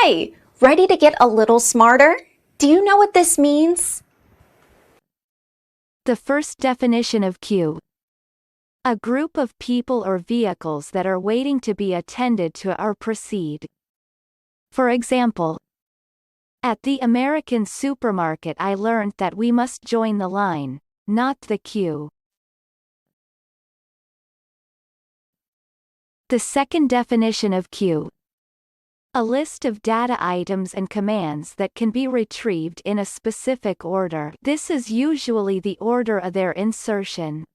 Hi, ready to get a little smarter? Do you know what this means? The first definition of queue. A group of people or vehicles that are waiting to be attended to or proceed. For example, at the American supermarket I learned that we must join the line, not the queue. The second definition of queue. A list of data items and commands that can be retrieved in a specific order. This is usually the order of their insertion.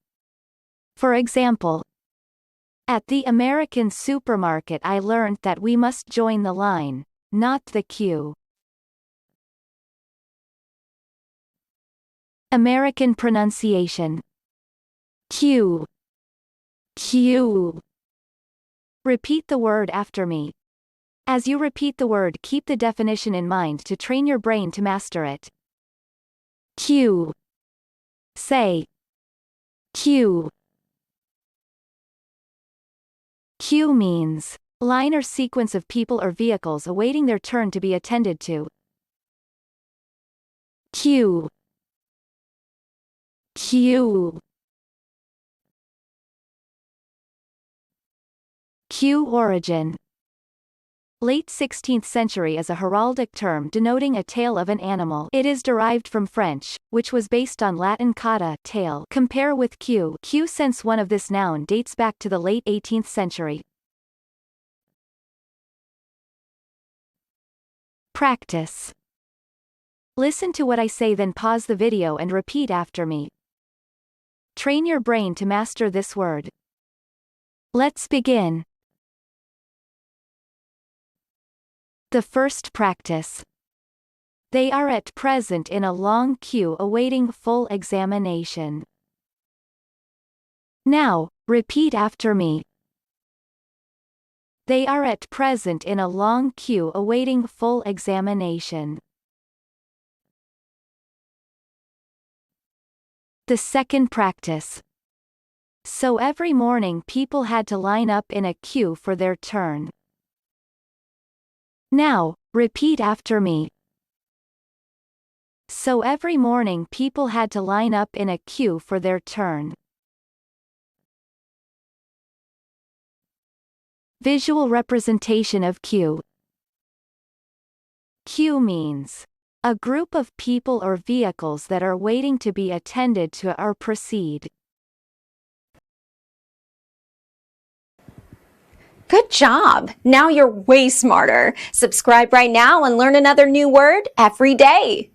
For example, at the American supermarket I learned that we must join the line, not the queue. American pronunciation. Queue. Queue. Repeat the word after me. As you repeat the word, keep the definition in mind to train your brain to master it. Queue. Say. Queue. Queue means line or sequence of people or vehicles awaiting their turn to be attended to. Queue. Queue. Queue origin. Late 16th century is a heraldic term denoting a tail of an animal. It is derived from French, which was based on Latin cauda, tail. Compare with queue. Queue sense one of this noun dates back to the late 18th century. Practice. Listen to what I say, then pause the video and repeat after me. Train your brain to master this word. Let's begin. The first practice. They are at present in a long queue awaiting full examination. Now, repeat after me. They are at present in a long queue awaiting full examination. The second practice. So every morning people had to line up in a queue for their turn. Now, repeat after me. So every morning people had to line up in a queue for their turn. Visual representation of queue. Queue means a group of people or vehicles that are waiting to be attended to or proceed. Good job! Now you're way smarter. Subscribe right now and learn another new word every day.